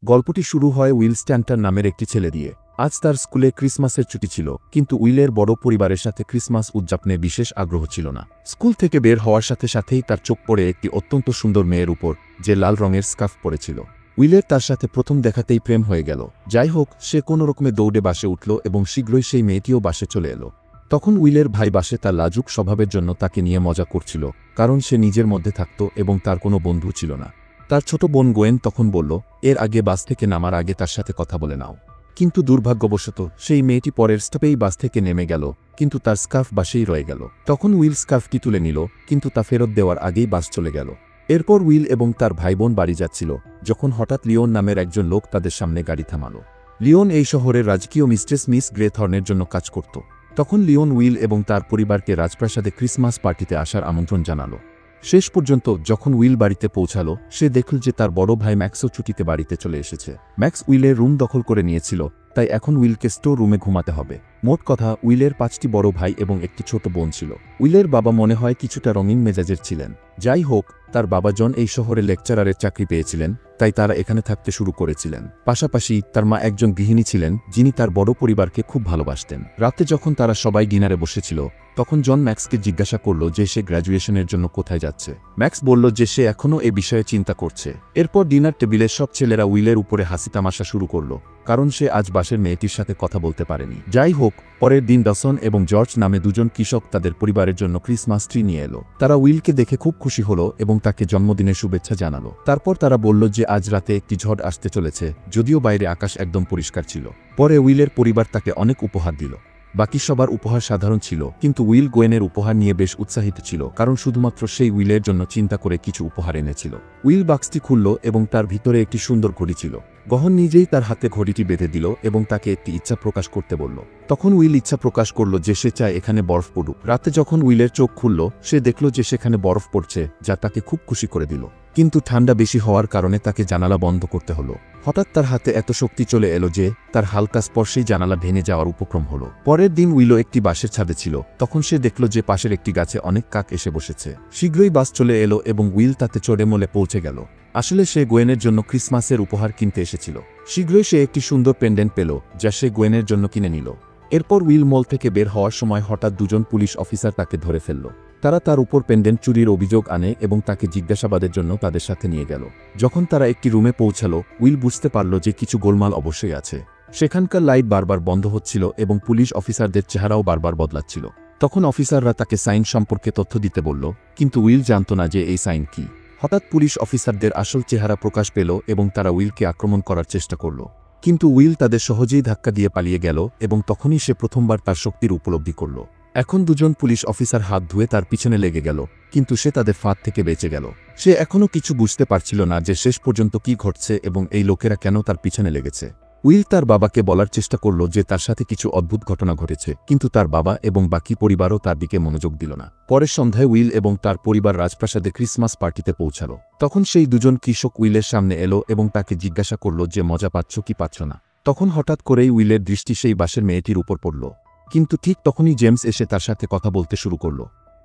গল্পটি শুরু হয় উইল স্ট্যান্টন নামের একটি ছেলে দিয়ে। আজ তার স্কুলে ক্রিসমাসের ছুটি ছিল, কিন্তু উইলের বড় পরিবারের সাথে ক্রিসমাস উদযাপনে বিশেষ আগ্রহ ছিল না। স্কুল থেকে বের হওয়ার সাথে সাথেই তার চোখ পড়ে একটি অত্যন্ত সুন্দর মেয়ের উপর, যে লাল রঙের স্কার্ফ পরেছিল। উইলের তার সাথে প্রথম দেখাতেই প্রেম হয়ে গেল। যাই হোক, সে কোনো রকমে দৌড়ে বাসে উঠল এবং শীঘ্রই সেই মেয়েটিও বাসে চলে এলো। তখন উইলের ভাই বাসে তার লাজুক স্বভাবের জন্য তাকে নিয়ে মজা করছিল, কারণ সে নিজের মধ্যে থাকত এবং তার কোনো বন্ধু ছিল না। তার ছোট বোন গোয়েন তখন বলল, এর আগে বাস থেকে নামার আগে তার সাথে কথা বলে নাও। কিন্তু দুর্ভাগ্যবশত সেই মেয়েটি পরের স্টপেই বাস থেকে নেমে গেল, কিন্তু তার স্কার্ফ বাসেই রয়ে গেল। তখন উইল স্কার্ফটি তুলে নিল, কিন্তু তা ফেরত দেওয়ার আগেই বাস চলে গেল। এরপর উইল এবং তার ভাইবোন বাড়ি যাচ্ছিল, যখন হঠাৎ লিওন নামের একজন লোক তাদের সামনে গাড়ি থামাল। লিওন এই শহরের রাজকীয় মিস্ট্রেস মিস গ্রেথর্নের জন্য কাজ করত। তখন লিওন উইল এবং তার পরিবারকে রাজপ্রাসাদে ক্রিসমাস পার্টিতে আসার আমন্ত্রণ জানালো। শেষ পর্যন্ত যখন উইল বাড়িতে পৌঁছালো, সে দেখল যে তার বড় ভাই ম্যাক্সও ছুটিতে বাড়িতে চলে এসেছে। ম্যাক্স উইলের রুম দখল করে নিয়েছিল, তাই এখন উইলকে স্টোর রুমে ঘুমাতে হবে। মোট কথা, উইলের 5টি বড় ভাই এবং একটি ছোট বোন ছিল। উইলের বাবা মনে হয় কিছুটা রঙিন মেজাজের ছিলেন। যাই হোক, তার বাবা জন এই শহরে লেকচারারের চাকরি পেয়েছিলেন, তাই তারা এখানে থাকতে শুরু করেছিলেন। পাশাপাশি তার মা একজন গৃহিণী ছিলেন, যিনি তার বড় পরিবারকে খুব ভালোবাসতেন। রাতে যখন তারা সবাই ডিনারে বসেছিল, তখন জন ম্যাক্সকে জিজ্ঞাসা করল যে সে গ্র্যাজুয়েশনের জন্য কোথায় যাচ্ছে। ম্যাক্স বলল যে সে এখনও এ বিষয়ে চিন্তা করছে। এরপর ডিনার টেবিলে সব ছেলেরা উইলের উপরে হাসি তামাশা শুরু করল, কারণ সে আজ বাসের মেয়েটির সাথে কথা বলতে পারেনি। যাই হোক, পরের দিন ডসন এবং জর্জ নামে দুজন কৃষক তাদের পরিবারের জন্য ক্রিসমাস ট্রি নিয়ে এলো। তারা উইলকে দেখে খুব খুশি হলো এবং তাকে জন্মদিনের শুভেচ্ছা জানালো। তারপর তারা বলল যে আজ রাতে একটি ঝড় আসতে চলেছে, যদিও বাইরে আকাশ একদম পরিষ্কার ছিল। পরে উইলের পরিবার তাকে অনেক উপহার দিল। বাকি সবার উপহার সাধারণ ছিল, কিন্তু উইল গোয়েনের উপহার নিয়ে বেশ উৎসাহিত ছিল, কারণ শুধুমাত্র সেই উইলের জন্য চিন্তা করে কিছু উপহার এনেছিল। উইল বাক্সটি খুলল এবং তার ভিতরে একটি সুন্দর ঘড়ি ছিল। গহন নিজেই তার হাতে ঘড়িটি বেঁধে দিল এবং তাকে একটি ইচ্ছা প্রকাশ করতে বলল। তখন উইল ইচ্ছা প্রকাশ করল যে সে চায় এখানে বরফ পড়ুক। রাতে যখন উইলের চোখ খুলল, সে দেখল যে সেখানে বরফ পড়ছে, যা তাকে খুব খুশি করে দিল। কিন্তু ঠান্ডা বেশি হওয়ার কারণে তাকে জানালা বন্ধ করতে হলো। হঠাৎ তার হাতে এত শক্তি চলে এলো যে তার হালকা স্পর্শেই জানালা ভেঙে যাওয়ার উপক্রম হলো। পরের দিন উইলো একটি বাসের ছাদে ছিল। তখন সে দেখল যে পাশের একটি গাছে অনেক কাক এসে বসেছে। শীঘ্রই বাস চলে এলো এবং উইল তাতে চড়ে মলে পৌঁছে গেল। আসলে সে গোয়েনের জন্য ক্রিসমাসের উপহার কিনতে এসেছিল। শীঘ্রই সে একটি সুন্দর পেন্ডেন্ট পেল, যা সে গোয়েনের জন্য কিনে নিল। এরপর উইল মল থেকে বের হওয়ার সময় হঠাৎ দুজন পুলিশ অফিসার তাকে ধরে ফেলল। তারা তার উপর পেন্ডেন্ট চুরির অভিযোগ আনে এবং তাকে জিজ্ঞাসাবাদের জন্য তাদের সাথে নিয়ে গেল। যখন তারা একটি রুমে পৌঁছালো, উইল বুঝতে পারল যে কিছু গোলমাল অবশ্যই আছে। সেখানকার লাইট বারবার বন্ধ হচ্ছিল এবং পুলিশ অফিসারদের চেহারাও বারবার বদলাচ্ছিল। তখন অফিসাররা তাকে সাইন সম্পর্কে তথ্য দিতে বলল, কিন্তু উইল জানত না যে এই সাইন কি। হঠাৎ পুলিশ অফিসারদের আসল চেহারা প্রকাশ পেল এবং তারা উইলকে আক্রমণ করার চেষ্টা করল। কিন্তু উইল তাদের সহজেই ধাক্কা দিয়ে পালিয়ে গেল এবং তখনই সে প্রথমবার তার শক্তির উপলব্ধি করল। এখন দুজন পুলিশ অফিসার হাত ধুয়ে তার পিছনে লেগে গেল, কিন্তু সে তাদের ফাঁদ থেকে বেঁচে গেল। সে এখনও কিছু বুঝতে পারছিল না যে শেষ পর্যন্ত কি ঘটছে এবং এই লোকেরা কেন তার পিছনে লেগেছে। উইল তার বাবাকে বলার চেষ্টা করল যে তার সাথে কিছু অদ্ভুত ঘটনা ঘটেছে, কিন্তু তার বাবা এবং বাকি পরিবারও তার দিকে মনোযোগ দিল না। পরের সন্ধ্যায় উইল এবং তার পরিবার রাজপ্রাসাদে ক্রিসমাস পার্টিতে পৌঁছাল। তখন সেই দুজন কৃষক উইলের সামনে এলো এবং তাকে জিজ্ঞাসা করল যে মজা পাচ্ছ কি পাচ্ছ না। তখন হঠাৎ করেই উইলের দৃষ্টি সেই বাসের মেয়েটির উপর পড়ল, কিন্তু ঠিক তখনই জেমস এসে তার সাথে কথা বলতে শুরু করল।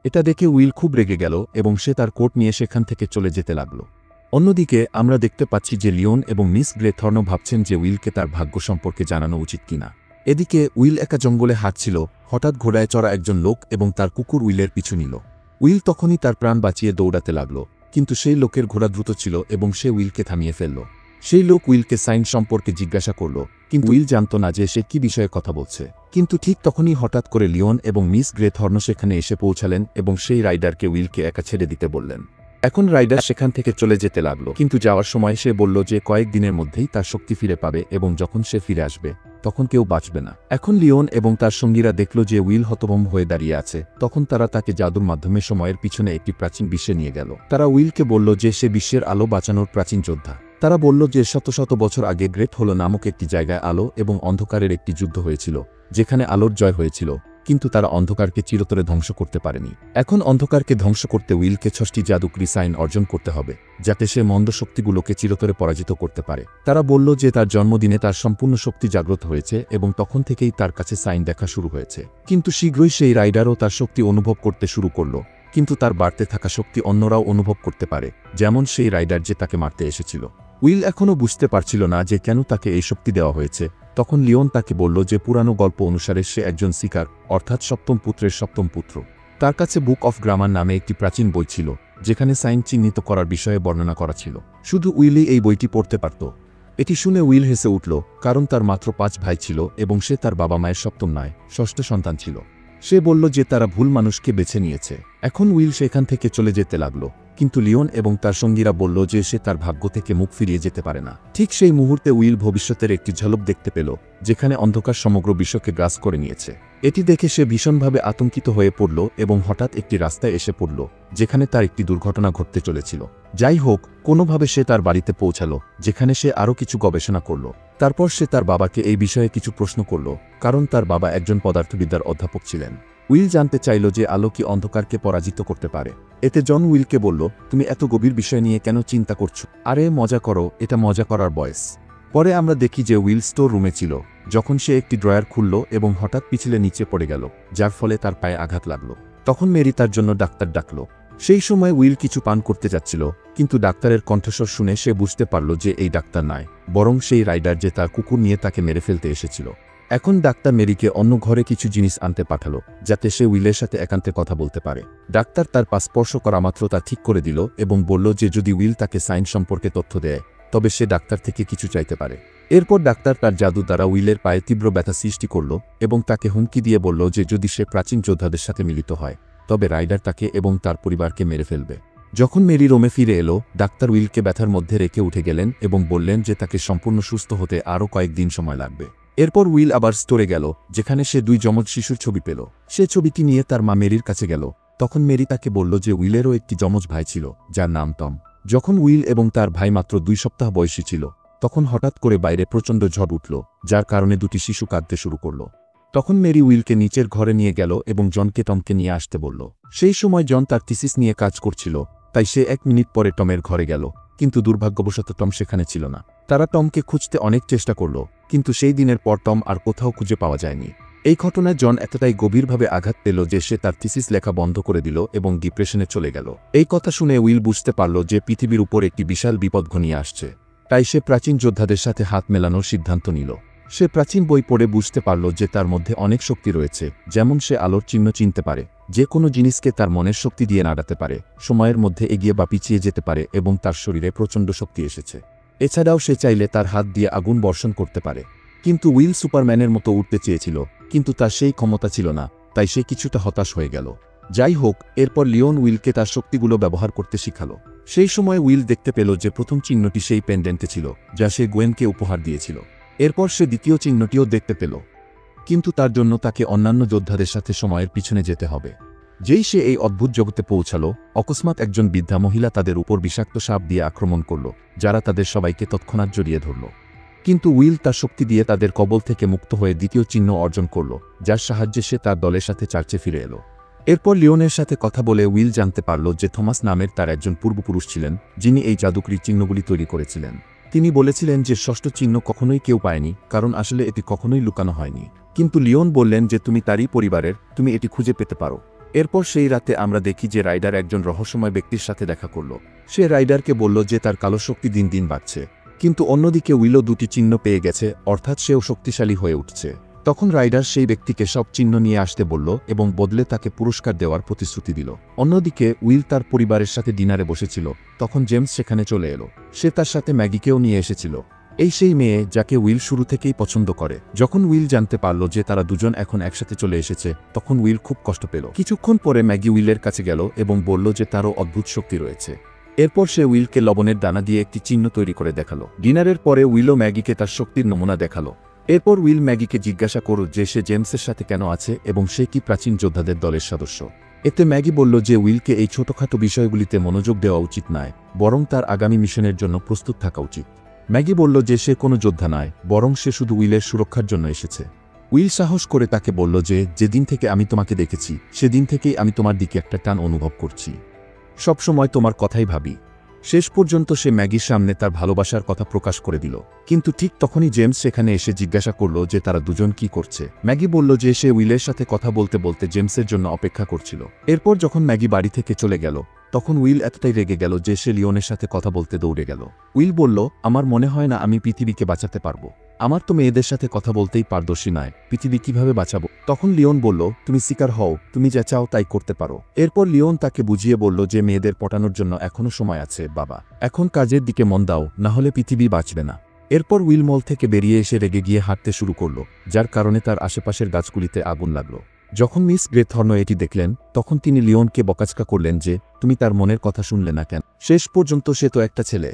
এটা দেখে উইল খুব রেগে গেল এবং সে তার কোট নিয়ে সেখান থেকে চলে যেতে লাগল। অন্যদিকে আমরা দেখতে পাচ্ছি যে লিওন এবং মিস গ্রেথর্ন ভাবছেন যে উইলকে তার ভাগ্য সম্পর্কে জানানো উচিত কিনা। এদিকে উইল একা জঙ্গলে হাঁটছিল। হঠাৎ ঘোড়ায় চড়া একজন লোক এবং তার কুকুর উইলের পিছু নিল। উইল তখনই তার প্রাণ বাঁচিয়ে দৌড়াতে লাগল, কিন্তু সেই লোকের ঘোড়া দ্রুত ছিল এবং সে উইলকে থামিয়ে ফেলল। সেই লোক উইলকে সাইন সম্পর্কে জিজ্ঞাসা করল, কিন্তু উইল জানত না যে সে কি বিষয়ে কথা বলছে। কিন্তু ঠিক তখনই হঠাৎ করে লিওন এবং মিস গ্রেথর্ন সেখানে এসে পৌঁছালেন এবং সেই রাইডারকে উইলকে একা ছেড়ে দিতে বললেন। এখন রাইডার সেখান থেকে চলে যেতে লাগলো, কিন্তু যাওয়ার সময় সে বলল যে কয়েকদিনের মধ্যেই তার শক্তি ফিরে পাবে এবং যখন সে ফিরে আসবে তখন কেউ বাঁচবে না। এখন লিওন এবং তার সঙ্গীরা দেখল যে উইল হতভম্ব হয়ে দাঁড়িয়ে আছে। তখন তারা তাকে জাদুর মাধ্যমে সময়ের পিছনে একটি প্রাচীন বিশ্বে নিয়ে গেল। তারা উইলকে বলল যে সে বিশ্বের আলো বাঁচানোর প্রাচীন যোদ্ধা। তারা বলল যে শত শত বছর আগে গ্রেট হল নামক একটি জায়গায় আলো এবং অন্ধকারের একটি যুদ্ধ হয়েছিল, যেখানে আলোর জয় হয়েছিল, কিন্তু তারা অন্ধকারকে চিরতরে ধ্বংস করতে পারেনি। এখন অন্ধকারকে ধ্বংস করতে উইলকে 6টি জাদুকরি সাইন অর্জন করতে হবে, যাতে সে মন্দ শক্তিগুলোকে চিরতরে পরাজিত করতে পারে। তারা বলল যে তার জন্মদিনে তার সম্পূর্ণ শক্তি জাগ্রত হয়েছে এবং তখন থেকেই তার কাছে সাইন দেখা শুরু হয়েছে। কিন্তু শীঘ্রই সেই রাইডারও তার শক্তি অনুভব করতে শুরু করল, কিন্তু তার বাড়তে থাকা শক্তি অন্যরাও অনুভব করতে পারে, যেমন সেই রাইডার যে তাকে মারতে এসেছিল। উইল এখনও বুঝতে পারছিল না যে কেন তাকে এই শক্তি দেওয়া হয়েছে। তখন লিওন তাকে বলল যে পুরানো গল্প অনুসারে সে একজন শিকার, অর্থাৎ সপ্তম পুত্রের সপ্তম পুত্র। তার কাছে বুক অফ গ্রামার নামে একটি প্রাচীন বই ছিল, যেখানে সাইন চিহ্নিত করার বিষয়ে বর্ণনা করা ছিল। শুধু উইলই এই বইটি পড়তে পারত। এটি শুনে উইল হেসে উঠল, কারণ তার মাত্র 5 ভাই ছিল এবং সে তার বাবা মায়ের সপ্তম নয়, ষষ্ঠ সন্তান ছিল। সে বলল যে তারা ভুল মানুষকে বেছে নিয়েছে। এখন উইল সেখান থেকে চলে যেতে লাগল, কিন্তু লিওন এবং তার সঙ্গীরা বলল যে সে তার ভাগ্য থেকে মুখ ফিরিয়ে যেতে পারে না। ঠিক সেই মুহূর্তে উইল ভবিষ্যতের একটি ঝলক দেখতে পেল, যেখানে অন্ধকার সমগ্র বিশ্বকে গ্রাস করে নিয়েছে। এটি দেখে সে ভীষণভাবে আতঙ্কিত হয়ে পড়ল এবং হঠাৎ একটি রাস্তায় এসে পড়ল, যেখানে তার একটি দুর্ঘটনা ঘটতে চলেছিল। যাই হোক, কোনোভাবে সে তার বাড়িতে পৌঁছালো, যেখানে সে আরও কিছু গবেষণা করল। তারপর সে তার বাবাকে এই বিষয়ে কিছু প্রশ্ন করল, কারণ তার বাবা একজন পদার্থবিদ্যার অধ্যাপক ছিলেন। উইল জানতে চাইল যে আলো কি অন্ধকারকে পরাজিত করতে পারে। এতে জন উইলকে বলল, তুমি এত গভীর বিষয় নিয়ে কেন চিন্তা করছো? আরে মজা করো, এটা মজা করার বয়স। পরে আমরা দেখি যে উইল স্টোর রুমে ছিল, যখন সে একটি ড্রয়ার খুলল এবং হঠাৎ পিছলে নিচে পড়ে গেল, যার ফলে তার পায়ে আঘাত লাগল। তখন মেরি তার জন্য ডাক্তার ডাকল। সেই সময় উইল কিছু পান করতে যাচ্ছিল, কিন্তু ডাক্তারের কণ্ঠস্বর শুনে সে বুঝতে পারল যে এই ডাক্তার নয়, বরং সেই রাইডার যে তার কুকুর নিয়ে তাকে মেরে ফেলতে এসেছিল। এখন ডাক্তার মেরিকে অন্য ঘরে কিছু জিনিস আনতে পাঠালো, যাতে সে উইলের সাথে একান্তে কথা বলতে পারে। ডাক্তার তার পা স্পর্শ করা মাত্র তা ঠিক করে দিল এবং বলল যে যদি উইল তাকে সাইন সম্পর্কে তথ্য দেয়, তবে সে ডাক্তার থেকে কিছু চাইতে পারে। এরপর ডাক্তার তার জাদু দ্বারা উইলের পায়ে তীব্র ব্যথা সৃষ্টি করল এবং তাকে হুমকি দিয়ে বলল যে যদি সে প্রাচীন যোদ্ধাদের সাথে মিলিত হয়, তবে রাইডার তাকে এবং তার পরিবারকে মেরে ফেলবে। যখন মেরি রোমে ফিরে এলো, ডাক্তার উইলকে ব্যথার মধ্যে রেখে উঠে গেলেন এবং বললেন যে তাকে সম্পূর্ণ সুস্থ হতে আরও কয়েকদিন সময় লাগবে। এরপর উইল আবার স্টোরে গেল, যেখানে সে 2 যমজ শিশুর ছবি পেল। সে ছবিটি নিয়ে তার মা মেরির কাছে গেল। তখন মেরি তাকে বলল যে উইলেরও একটি যমজ ভাই ছিল, যার নাম টম। যখন উইল এবং তার ভাই মাত্র 2 সপ্তাহ বয়সী ছিল, তখন হঠাৎ করে বাইরে প্রচণ্ড ঝড় উঠল, যার কারণে 2টি শিশু কাঁদতে শুরু করল। তখন মেরি উইলকে নিচের ঘরে নিয়ে গেল এবং জনকে টমকে নিয়ে আসতে বলল। সেই সময় জন তার থিসিস নিয়ে কাজ করছিল, তাই সে 1 মিনিট পরে টমের ঘরে গেল, কিন্তু দুর্ভাগ্যবশত টম সেখানে ছিল না। তারা টমকে খুঁজতে অনেক চেষ্টা করল, কিন্তু সেই দিনের পর টম আর কোথাও খুঁজে পাওয়া যায়নি। এই ঘটনায় জন এতটাই গভীরভাবে আঘাত পেল যে সে তার থিসিস লেখা বন্ধ করে দিল এবং ডিপ্রেশনে চলে গেল। এই কথা শুনে উইল বুঝতে পারল যে পৃথিবীর উপর একটি বিশাল বিপদ ঘনিয়ে আসছে, তাই সে প্রাচীন যোদ্ধাদের সাথে হাত মেলানোর সিদ্ধান্ত নিল। সে প্রাচীন বই পড়ে বুঝতে পারল যে তার মধ্যে অনেক শক্তি রয়েছে, যেমন সে আলোর চিহ্ন চিনতে পারে, যে কোনো জিনিসকে তার মনের শক্তি দিয়ে নাড়াতে পারে, সময়ের মধ্যে এগিয়ে বা পিছিয়ে যেতে পারে এবং তার শরীরে প্রচণ্ড শক্তি এসেছে। এছাড়াও সে চাইলে তার হাত দিয়ে আগুন বর্ষণ করতে পারে। কিন্তু উইল সুপারম্যানের মতো উঠতে চেয়েছিল, কিন্তু তার সেই ক্ষমতা ছিল না, তাই সে কিছুটা হতাশ হয়ে গেল। যাই হোক, এরপর লিওন উইলকে তার শক্তিগুলো ব্যবহার করতে শিখালো। সেই সময় উইল দেখতে পেল যে প্রথম চিহ্নটি সেই পেন্ডেন্টে ছিল, যা সে গোয়েনকে উপহার দিয়েছিল। এরপর সে দ্বিতীয় চিহ্নটিও দেখতে পেল, কিন্তু তার জন্য তাকে অন্যান্য যোদ্ধাদের সাথে সময়ের পিছনে যেতে হবে। যেই সে এই অদ্ভুত জগতে পৌঁছালো, অকস্মাৎ একজন বৃদ্ধা মহিলা তাদের উপর বিষাক্ত সাপ দিয়ে আক্রমণ করল, যারা তাদের সবাইকে তৎক্ষণাৎ জড়িয়ে ধরল। কিন্তু উইল তার শক্তি দিয়ে তাদের কবল থেকে মুক্ত হয়ে দ্বিতীয় চিহ্ন অর্জন করল, যার সাহায্যে সে তার দলের সাথে চার্চে ফিরে এলো। এরপর লিওনের সাথে কথা বলে উইল জানতে পারল যে থমাস নামের তার একজন পূর্বপুরুষ ছিলেন, যিনি এই জাদুকরী চিহ্নগুলি তৈরি করেছিলেন। তিনি বলেছিলেন যে ষষ্ঠ চিহ্ন কখনোই কেউ পায়নি, কারণ আসলে এটি কখনোই লুকানো হয়নি। কিন্তু লিওন বললেন যে তুমি তারই পরিবারের, তুমি এটি খুঁজে পেতে পারো। এরপর সেই রাতে আমরা দেখি যে রাইডার একজন রহস্যময় ব্যক্তির সাথে দেখা করল। সে রাইডারকে বলল যে তার কালো শক্তি দিন দিন বাড়ছে, কিন্তু অন্যদিকে উইলও 2টি চিহ্ন পেয়ে গেছে, অর্থাৎ সেও শক্তিশালী হয়ে উঠছে। তখন রাইডার সেই ব্যক্তিকে সব চিহ্ন নিয়ে আসতে বলল এবং বদলে তাকে পুরস্কার দেওয়ার প্রতিশ্রুতি দিল। অন্যদিকে উইল তার পরিবারের সাথে ডিনারে বসেছিল, তখন জেমস সেখানে চলে এলো। সে তার সাথে ম্যাগিকেও নিয়ে এসেছিল, এই সেই মেয়ে যাকে উইল শুরু থেকেই পছন্দ করে। যখন উইল জানতে পারল যে তারা দুজন এখন একসাথে চলে এসেছে, তখন উইল খুব কষ্ট পেল। কিছুক্ষণ পরে ম্যাগি উইলের কাছে গেল এবং বলল যে তারও অদ্ভুত শক্তি রয়েছে। এরপর সে উইলকে লবণের দানা দিয়ে একটি চিহ্ন তৈরি করে দেখালো। ডিনারের পরে উইলও ম্যাগিকে তার শক্তির নমুনা দেখালো। এরপর উইল ম্যাগিকে জিজ্ঞাসা করল যে সে জেমসের সাথে কেন আছে এবং সে কি প্রাচীন যোদ্ধাদের দলের সদস্য। এতে ম্যাগি বলল যে উইলকে এই ছোটখাটো বিষয়গুলিতে মনোযোগ দেওয়া উচিত নয়, বরং তার আগামী মিশনের জন্য প্রস্তুত থাকা উচিত। ম্যাগি বলল যে সে কোনো যোদ্ধা নয়, বরং সে শুধু উইলের সুরক্ষার জন্য এসেছে। উইল সাহস করে তাকে বলল যে যেদিন থেকে আমি তোমাকে দেখেছি, সেদিন থেকেই আমি তোমার দিকে একটা টান অনুভব করছি। সবসময় তোমার কথাই ভাবি। শেষ পর্যন্ত সে ম্যাগির সামনে তার ভালোবাসার কথা প্রকাশ করে দিল। কিন্তু ঠিক তখনই জেমস সেখানে এসে জিজ্ঞাসা করল যে তারা দুজন কি করছে। ম্যাগি বলল যে সে উইলের সাথে কথা বলতে বলতে জেমসের জন্য অপেক্ষা করছিল। এরপর যখন ম্যাগি বাড়ি থেকে চলে গেল, তখন উইল এতটাই রেগে গেল যে সে লিওনের সাথে কথা বলতে দৌড়ে গেল। উইল বলল, আমার মনে হয় না আমি পৃথিবীকে বাঁচাতে পারবো। আমার তো মেয়েদের সাথে কথা বলতেই পারদর্শী নয়, পৃথিবী কিভাবে বাঁচাবো? তখন লিওন বলল, তুমি শিকার হও, তুমি যা চাও তাই করতে পারো। এরপর লিওন তাকে বুঝিয়ে বলল যে মেয়েদের পটানোর জন্য এখনো সময় আছে বাবা, এখন কাজের দিকে মন দাও, না হলে পৃথিবী বাঁচবে না। এরপর উইল মল থেকে বেরিয়ে এসে রেগে গিয়ে হাঁটতে শুরু করল, যার কারণে তার আশেপাশের গাছগুলিতে আগুন লাগল। যখন মিস গ্রেথর্ন এটি দেখলেন তখন তিনি লিওনকে বকাঝকা করলেন যে তুমি তার মনের কথা শুনলে না কেন, শেষ পর্যন্ত সে তো একটা ছেলে।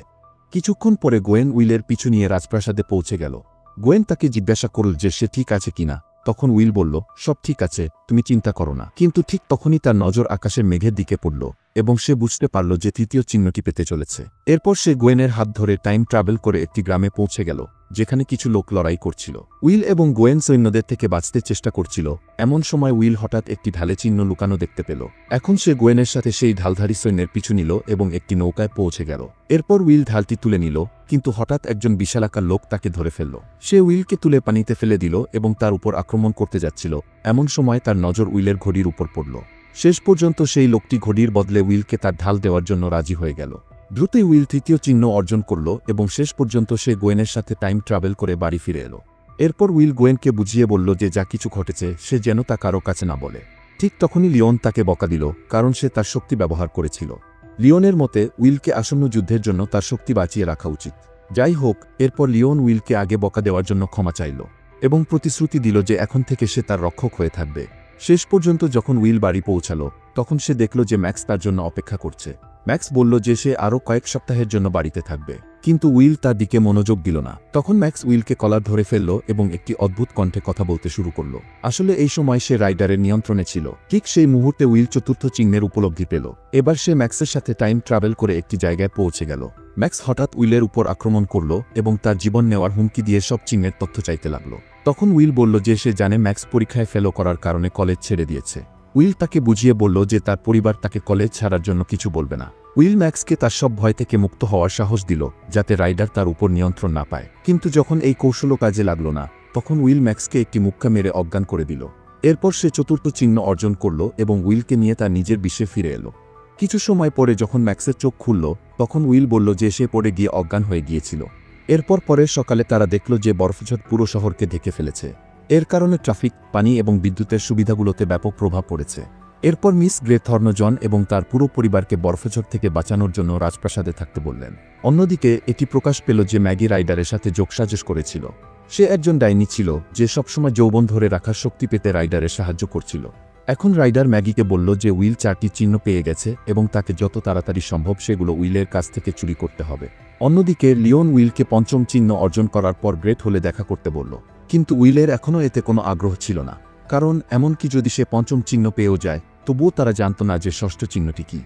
কিছুক্ষণ পরে গোয়েন উইলের পিছু নিয়ে রাজপ্রাসাদে পৌঁছে গেল। গোয়েন তাকে জিজ্ঞাসা করল যে সে ঠিক আছে কিনা। তখন উইল বলল, সব ঠিক আছে, তুমি চিন্তা করো না। কিন্তু ঠিক তখনই তার নজর আকাশের মেঘের দিকে পড়ল এবং সে বুঝতে পারল যে তৃতীয় চিহ্নটি পেতে চলেছে। এরপর সে গোয়েনের হাত ধরে টাইম ট্রাভেল করে একটি গ্রামে পৌঁছে গেল যেখানে কিছু লোক লড়াই করছিল। উইল এবং গোয়েন সৈন্যদের থেকে বাঁচতে চেষ্টা করছিল। এমন সময় উইল হঠাৎ একটি ঢালে চিহ্ন লুকানো দেখতে পেল। এখন সে গোয়েনের সাথে সেই ঢালধারী সৈন্যের পিছু নিল এবং একটি নৌকায় পৌঁছে গেল। এরপর উইল ঢালটি তুলে নিল, কিন্তু হঠাৎ একজন বিশালাকার লোক তাকে ধরে ফেলল। সে উইলকে তুলে পানিতে ফেলে দিল এবং তার উপর আক্রমণ করতে যাচ্ছিল। এমন সময় তার নজর উইলের ঘড়ির উপর পড়ল। শেষ পর্যন্ত সেই লোকটি ঘড়ির বদলে উইলকে তার ঢাল দেওয়ার জন্য রাজি হয়ে গেল। দ্রুতই উইল তৃতীয় চিহ্ন অর্জন করল এবং শেষ পর্যন্ত সে গোয়েনের সাথে টাইম ট্রাভেল করে বাড়ি ফিরে এলো। এরপর উইল গোয়েনকে বুঝিয়ে বলল যে যা কিছু ঘটেছে সে যেন তা কারো কাছে না বলে। ঠিক তখনই লিওন তাকে বকা দিল, কারণ সে তার শক্তি ব্যবহার করেছিল। লিওনের মতে উইলকে আসন্ন যুদ্ধের জন্য তার শক্তি বাঁচিয়ে রাখা উচিত। যাই হোক, এরপর লিওন উইলকে আগে বকা দেওয়ার জন্য ক্ষমা চাইল এবং প্রতিশ্রুতি দিল যে এখন থেকে সে তার রক্ষক হয়ে থাকবে। শেষ পর্যন্ত যখন উইল বাড়ি পৌঁছালো তখন সে দেখল যে ম্যাক্স তার জন্য অপেক্ষা করছে। ম্যাক্স বলল যে সে আরও কয়েক সপ্তাহের জন্য বাড়িতে থাকবে, কিন্তু উইল তার দিকে মনোযোগ দিল না। তখন ম্যাক্স উইলকে কলার ধরে ফেলল এবং একটি অদ্ভুত কণ্ঠে কথা বলতে শুরু করল। আসলে এই সময় সে রাইডারের নিয়ন্ত্রণে ছিল। ঠিক সেই মুহূর্তে উইল চতুর্থ চিহ্নের উপলব্ধি পেল। এবার সে ম্যাক্সের সাথে টাইম ট্রাভেল করে একটি জায়গায় পৌঁছে গেল। ম্যাক্স হঠাৎ উইলের উপর আক্রমণ করল এবং তার জীবন নেওয়ার হুমকি দিয়ে সব চিহ্নের তথ্য চাইতে লাগল। তখন উইল বলল যে সে জানে ম্যাক্স পরীক্ষায় ফেল করার কারণে কলেজ ছেড়ে দিয়েছে। উইল তাকে বুঝিয়ে বলল যে তার পরিবার তাকে কলেজ ছাড়ার জন্য কিছু বলবে না। উইল ম্যাক্সকে তার সব ভয় থেকে মুক্ত হওয়ার সাহস দিল যাতে রাইডার তার উপর নিয়ন্ত্রণ না পায়। কিন্তু যখন এই কৌশলও কাজে লাগল না, তখন উইল ম্যাক্সকে একটি মুক্কা মেরে অজ্ঞান করে দিল। এরপর সে চতুর্থ চিহ্ন অর্জন করল এবং উইলকে নিয়ে তার নিজের বিশ্বে ফিরে এলো। কিছু সময় পরে যখন ম্যাক্সের চোখ খুলল তখন উইল বলল যে সে পড়ে গিয়ে অজ্ঞান হয়ে গিয়েছিল। এরপর পরের সকালে তারা দেখল যে বরফঝড় পুরো শহরকে ঢেকে ফেলেছে। এর কারণে ট্রাফিক, পানি এবং বিদ্যুতের সুবিধাগুলোতে ব্যাপক প্রভাব পড়েছে। এরপর মিস গ্রেথর্ন জন এবং তার পুরো পরিবারকে বরফঝড় থেকে বাঁচানোর জন্য রাজপ্রাসাদে থাকতে বললেন। অন্যদিকে এটি প্রকাশ পেল যে ম্যাগি রাইডারের সাথে যোগসাজশ করেছিল। সে একজন ডাইনি ছিল যে সবসময় যৌবন ধরে রাখার শক্তি পেতে রাইডারের সাহায্য করছিল। এখন রাইডার ম্যাগিকে বলল যে উইল 4টি চিহ্ন পেয়ে গেছে এবং তাকে যত তাড়াতাড়ি সম্ভব সেগুলো উইলের কাছ থেকে চুরি করতে হবে। অন্যদিকে লিওন উইলকে পঞ্চম চিহ্ন অর্জন করার পর গ্রেট হলে দেখা করতে বলল, কিন্তু উইলের এখনও এতে কোনো আগ্রহ ছিল না, কারণ এমনকি যদি সে পঞ্চম চিহ্ন পেয়েও যায় তবুও তারা জানত না যে ষষ্ঠ চিহ্নটি কী।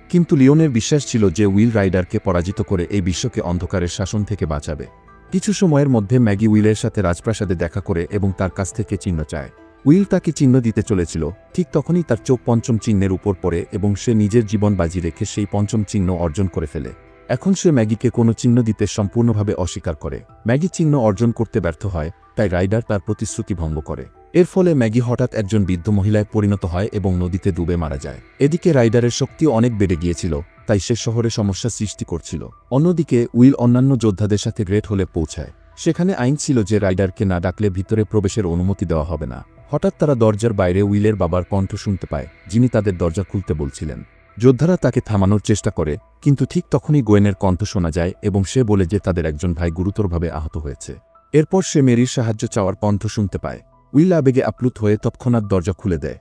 কিন্তু লিওনের বিশ্বাস ছিল যে উইল রাইডারকে পরাজিত করে এই বিশ্বকে অন্ধকারের শাসন থেকে বাঁচাবে। কিছু সময়ের মধ্যে ম্যাগি উইলের সাথে রাজপ্রাসাদে দেখা করে এবং তার কাছ থেকে চিহ্ন চায়। উইল তাকে চিহ্ন দিতে চলেছিল, ঠিক তখনই তার চোখ পঞ্চম চিহ্নের উপর পড়ে এবং সে নিজের জীবন বাজি রেখে সেই পঞ্চম চিহ্ন অর্জন করে ফেলে। এখন সে ম্যাগিকে কোনো চিহ্ন দিতে সম্পূর্ণভাবে অস্বীকার করে। ম্যাগি চিহ্ন অর্জন করতে ব্যর্থ হয়, তাই রাইডার তার প্রতিশ্রুতি ভঙ্গ করে। এর ফলে ম্যাগি হঠাৎ একজন বৃদ্ধ মহিলায় পরিণত হয় এবং নদীতে ডুবে মারা যায়। এদিকে রাইডারের শক্তিও অনেক বেড়ে গিয়েছিল, তাই সে শহরে সমস্যা সৃষ্টি করছিল। অন্যদিকে উইল অন্যান্য যোদ্ধাদের সাথে গ্রেট হলে পৌঁছায়। সেখানে আইন ছিল যে রাইডারকে না ডাকলে ভিতরে প্রবেশের অনুমতি দেওয়া হবে না। হঠাৎ তারা দরজার বাইরে উইলের বাবার কণ্ঠ শুনতে পায়, যিনি তাদের দরজা খুলতে বলছিলেন। যোদ্ধারা তাকে থামানোর চেষ্টা করে, কিন্তু ঠিক তখনই গোয়েনের কণ্ঠ শোনা যায় এবং সে বলে যে তাদের একজন ভাই গুরুতরভাবে আহত হয়েছে। এরপর সে মেরির সাহায্য চাওয়ার কণ্ঠ শুনতে পায়। উইল আবেগে আপ্লুত হয়ে তৎক্ষণাৎ দরজা খুলে দেয়।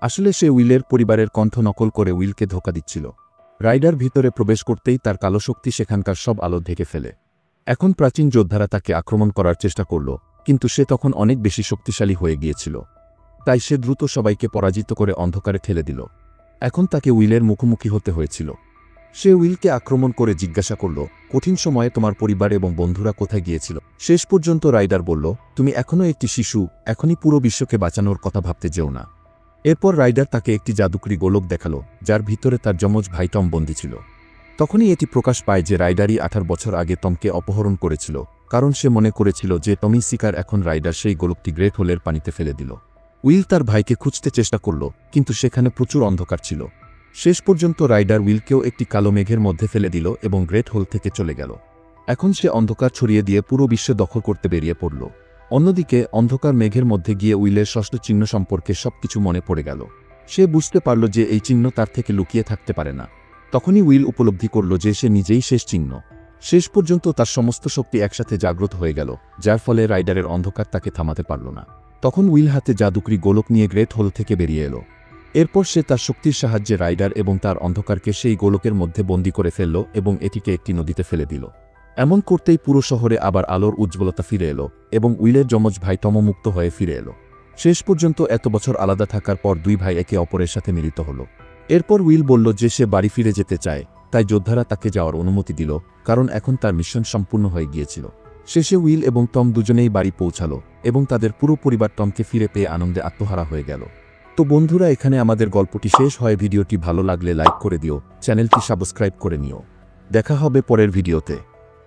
আসলে সে উইলের পরিবারের কণ্ঠ নকল করে উইলকে ধোঁকা দিচ্ছিল। রাইডার ভিতরে প্রবেশ করতেই তার কালো শক্তি সেখানকার সব আলো ঢেকে ফেলে। এখন প্রাচীন যোদ্ধারা তাকে আক্রমণ করার চেষ্টা করল, কিন্তু সে তখন অনেক বেশি শক্তিশালী হয়ে গিয়েছিল। তাই সে দ্রুত সবাইকে পরাজিত করে অন্ধকারে ঠেলে দিল। এখন তাকে উইলের মুখোমুখি হতে হয়েছিল। সে উইলকে আক্রমণ করে জিজ্ঞাসা করল, কঠিন সময়ে তোমার পরিবার এবং বন্ধুরা কোথায় গিয়েছিল? শেষ পর্যন্ত রাইডার বলল, তুমি এখনও একটি শিশু, এখনই পুরো বিশ্বকে বাঁচানোর কথা ভাবতে যেও না। এরপর রাইডার তাকে একটি জাদুকরি গোলক দেখালো, যার ভিতরে তার যমজ ভাই টম বন্দী ছিল। তখনই এটি প্রকাশ পায় যে রাইডারই 18 বছর আগে টমকে অপহরণ করেছিল, কারণ সে মনে করেছিল যে টমি শিকার। এখন রাইডার সেই গোলকটি গ্রেট হোলের পানিতে ফেলে দিল। উইল তার ভাইকে খুঁজতে চেষ্টা করল, কিন্তু সেখানে প্রচুর অন্ধকার ছিল। শেষ পর্যন্ত রাইডার উইলকেও একটি কালো মেঘের মধ্যে ফেলে দিল এবং গ্রেট হোল থেকে চলে গেল। এখন সে অন্ধকার ছড়িয়ে দিয়ে পুরো বিশ্ব দখল করতে বেরিয়ে পড়ল। অন্যদিকে অন্ধকার মেঘের মধ্যে গিয়ে উইলের ষষ্ঠ চিহ্ন সম্পর্কে সবকিছু মনে পড়ে গেল। সে বুঝতে পারল যে এই চিহ্ন তার থেকে লুকিয়ে থাকতে পারে না। তখনই উইল উপলব্ধি করল যে সে নিজেই শেষ চিহ্ন। শেষ পর্যন্ত তার সমস্ত শক্তি একসাথে জাগ্রত হয়ে গেল, যার ফলে রাইডারের অন্ধকার তাকে থামাতে পারল না। তখন উইল হাতে জাদুকরি গোলক নিয়ে গ্রেট হোল থেকে বেরিয়ে এলো। এরপর সে তার শক্তির সাহায্যে রাইডার এবং তার অন্ধকারকে সেই গোলকের মধ্যে বন্দী করে ফেলল এবং এটিকে একটি নদীতে ফেলে দিল। এমন করতেই পুরো শহরে আবার আলোর উজ্জ্বলতা ফিরে এলো এবং উইলের যমজ ভাই টম মুক্ত হয়ে ফিরে এলো। শেষ পর্যন্ত এত বছর আলাদা থাকার পর দুই ভাই একে অপরের সাথে মিলিত হল। এরপর উইল বলল যে সে বাড়ি ফিরে যেতে চায়, তাই যোদ্ধারা তাকে যাওয়ার অনুমতি দিল, কারণ এখন তার মিশন সম্পূর্ণ হয়ে গিয়েছিল। শেষে উইল এবং টম দুজনেই বাড়ি পৌঁছালো এবং তাদের পুরো পরিবার টমকে ফিরে পেয়ে আনন্দে আত্মহারা হয়ে গেল। তো বন্ধুরা, এখানে আমাদের গল্পটি শেষ হয়। ভিডিওটি ভালো লাগলে লাইক করে দিও, চ্যানেলটি সাবস্ক্রাইব করে নিও। দেখা হবে পরের ভিডিওতে।